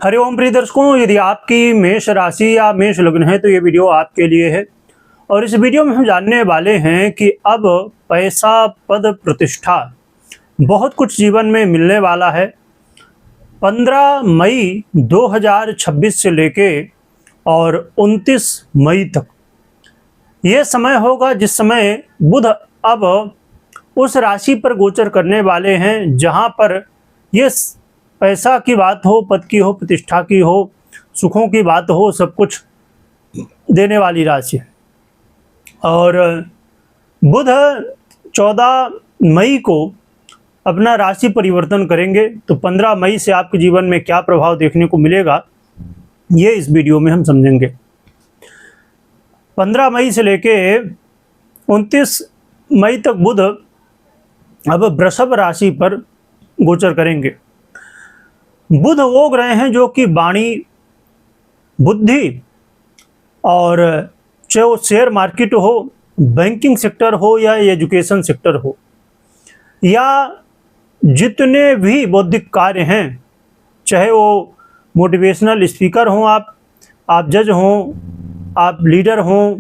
हरिओम प्रिय दर्शकों, यदि आपकी मेष राशि या मेष लग्न है तो ये वीडियो आपके लिए है। और इस वीडियो में हम जानने वाले हैं कि अब पैसा, पद, प्रतिष्ठा बहुत कुछ जीवन में मिलने वाला है। 15 मई 2026 से लेके और 29 मई तक ये समय होगा जिस समय बुध अब उस राशि पर गोचर करने वाले हैं जहां पर ये पैसा की बात हो, पद की हो, प्रतिष्ठा की हो, सुखों की बात हो, सब कुछ देने वाली राशि है। और बुध 14 मई को अपना राशि परिवर्तन करेंगे, तो 15 मई से आपके जीवन में क्या प्रभाव देखने को मिलेगा ये इस वीडियो में हम समझेंगे। 15 मई से लेके 29 मई तक बुध अब वृषभ राशि पर गोचर करेंगे। बुध वो ग्रह हैं जो कि वाणी, बुद्धि और चाहे वो शेयर मार्केट हो, बैंकिंग सेक्टर हो या एजुकेशन सेक्टर हो, या जितने भी बौद्धिक कार्य हैं, चाहे वो मोटिवेशनल स्पीकर हों, आप जज हों, आप लीडर हों,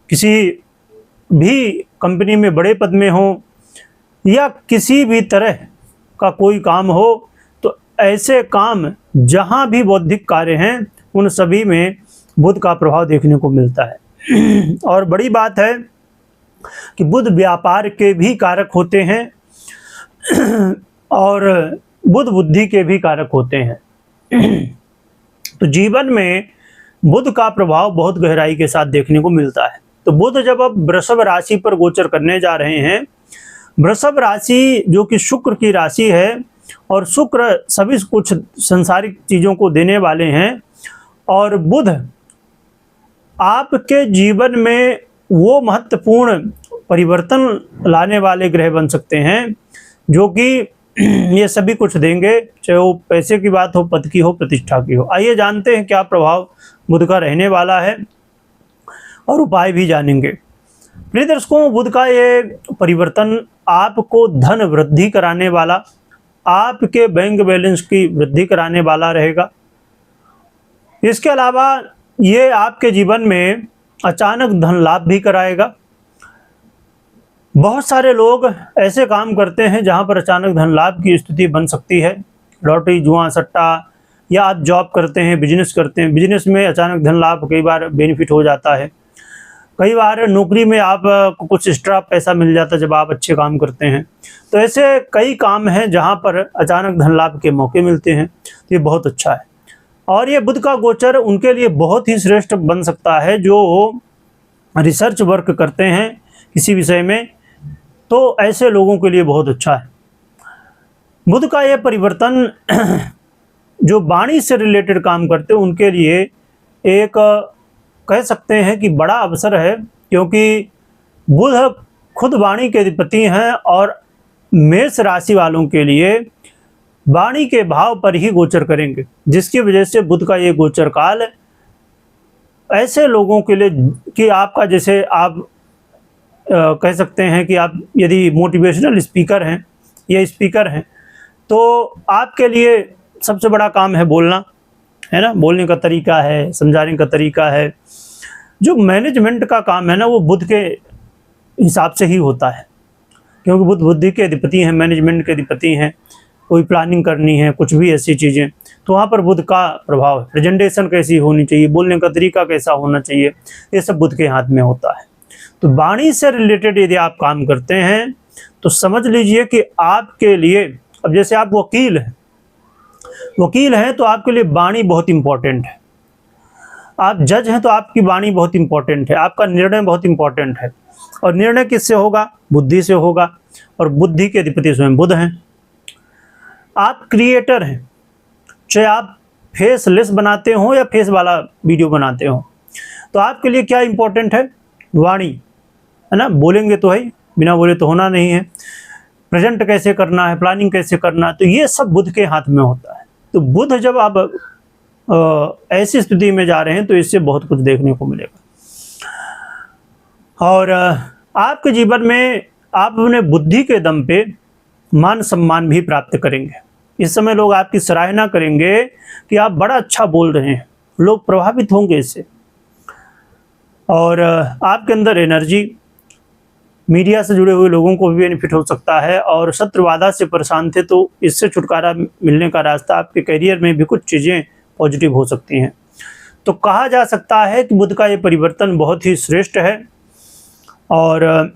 किसी भी कंपनी में बड़े पद में हों, या किसी भी तरह का कोई काम हो, तो ऐसे काम जहां भी बौद्धिक कार्य हैं उन सभी में बुध का प्रभाव देखने को मिलता है। और बड़ी बात है कि बुध व्यापार के भी कारक होते हैं और बुध बुद्धि के भी कारक होते हैं। तो जीवन में बुध का प्रभाव बहुत गहराई के साथ देखने को मिलता है। तो बुध जब अब वृषभ राशि पर गोचर करने जा रहे हैं, वृषभ राशि जो कि शुक्र की राशि है और शुक्र सभी कुछ संसारिक चीज़ों को देने वाले हैं, और बुध आपके जीवन में वो महत्वपूर्ण परिवर्तन लाने वाले ग्रह बन सकते हैं जो कि ये सभी कुछ देंगे, चाहे वो पैसे की बात हो, पद की हो, प्रतिष्ठा की हो। आइए जानते हैं क्या प्रभाव बुध का रहने वाला है और उपाय भी जानेंगे। प्रिय दर्शकों, बुध का ये परिवर्तन आपको धन वृद्धि कराने वाला, आपके बैंक बैलेंस की वृद्धि कराने वाला रहेगा। इसके अलावा ये आपके जीवन में अचानक धन लाभ भी कराएगा। बहुत सारे लोग ऐसे काम करते हैं जहां पर अचानक धन लाभ की स्थिति बन सकती है। लॉटरी, जुआ, सट्टा, या आप जॉब करते हैं, बिजनेस करते हैं, बिजनेस में अचानक धन लाभ कई बार बेनिफिट हो जाता है। कई बार नौकरी में आप कुछ एक्स्ट्रा पैसा मिल जाता है जब आप अच्छे काम करते हैं। तो ऐसे कई काम हैं जहां पर अचानक धन लाभ के मौके मिलते हैं। तो ये बहुत अच्छा है। और ये बुध का गोचर उनके लिए बहुत ही श्रेष्ठ बन सकता है जो रिसर्च वर्क करते हैं किसी विषय में, तो ऐसे लोगों के लिए बहुत अच्छा है। बुध का ये परिवर्तन जो वाणी से रिलेटेड काम करते हैं उनके लिए एक कह सकते हैं कि बड़ा अवसर है, क्योंकि बुध खुद वाणी के अधिपति हैं और मेष राशि वालों के लिए वाणी के भाव पर ही गोचर करेंगे, जिसकी वजह से बुध का ये गोचर काल ऐसे लोगों के लिए कि आपका, जैसे आप कह सकते हैं कि आप यदि मोटिवेशनल स्पीकर हैं या स्पीकर हैं, तो आपके लिए सबसे बड़ा काम है बोलना, है ना। बोलने का तरीका है, समझाने का तरीका है। जो मैनेजमेंट का काम है ना, वो बुध के हिसाब से ही होता है, क्योंकि बुध बुद्धि के अधिपति हैं, मैनेजमेंट के अधिपति हैं। कोई प्लानिंग करनी है, कुछ भी ऐसी चीज़ें, तो वहाँ पर बुध का प्रभाव है। प्रेजेंटेशन कैसी होनी चाहिए, बोलने का तरीका कैसा होना चाहिए, ये सब बुध के हाथ में होता है। तो वाणी से रिलेटेड यदि आप काम करते हैं तो समझ लीजिए कि आपके लिए, अब जैसे आप वकील हैं तो आपके लिए वाणी बहुत इंपॉर्टेंट है। आप जज हैं तो आपकी वाणी बहुत इंपॉर्टेंट है, आपका निर्णय बहुत इंपॉर्टेंट है। और निर्णय किससे होगा? बुद्धि से होगा, और बुद्धि के अधिपति स्वयं बुध हैं। आप क्रिएटर हैं, चाहे आप फेसलेस बनाते हो या फेस वाला वीडियो बनाते हो, तो आपके लिए क्या इंपॉर्टेंट है? वाणी, है ना। बोलेंगे तो है, बिना बोले तो होना नहीं है। प्रेजेंट कैसे करना है, प्लानिंग कैसे करना है, तो ये सब बुध के हाथ में होता है। तो बुध जब आप ऐसी स्थिति में जा रहे हैं तो इससे बहुत कुछ देखने को मिलेगा। और आपके जीवन में आप अपने बुद्धि के दम पे मान सम्मान भी प्राप्त करेंगे। इस समय लोग आपकी सराहना करेंगे कि आप बड़ा अच्छा बोल रहे हैं, लोग प्रभावित होंगे इससे। और आपके अंदर एनर्जी, मीडिया से जुड़े हुए लोगों को भी बेनिफिट हो सकता है। और शत्रुबाधा से परेशान थे तो इससे छुटकारा मिलने का रास्ता, आपके करियर में भी कुछ चीज़ें पॉजिटिव हो सकती हैं। तो कहा जा सकता है कि बुध का ये परिवर्तन बहुत ही श्रेष्ठ है। और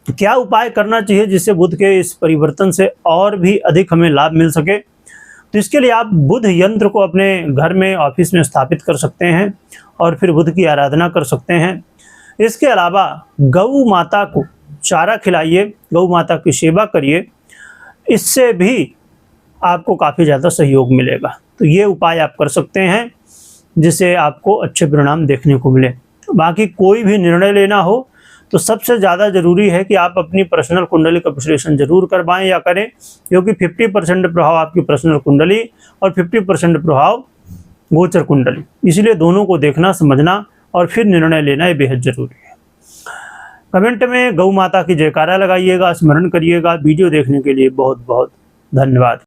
क्या उपाय करना चाहिए जिससे बुध के इस परिवर्तन से और भी अधिक हमें लाभ मिल सके, तो इसके लिए आप बुध यंत्र को अपने घर में, ऑफिस में स्थापित कर सकते हैं और फिर बुध की आराधना कर सकते हैं। इसके अलावा गौ माता को चारा खिलाइए, गौ माता की सेवा करिए, इससे भी आपको काफ़ी ज़्यादा सहयोग मिलेगा। तो ये उपाय आप कर सकते हैं जिससे आपको अच्छे परिणाम देखने को मिले। बाकी कोई भी निर्णय लेना हो तो सबसे ज़्यादा ज़रूरी है कि आप अपनी पर्सनल कुंडली का विश्लेषण जरूर करवाएं या करें, क्योंकि 50% प्रभाव आपकी पर्सनल कुंडली और 50% प्रभाव गोचर कुंडली, इसलिए दोनों को देखना, समझना और फिर निर्णय लेना ये बेहद ज़रूरी है। कमेंट में गौ माता की जयकारा लगाइएगा, स्मरण करिएगा। वीडियो देखने के लिए बहुत बहुत धन्यवाद।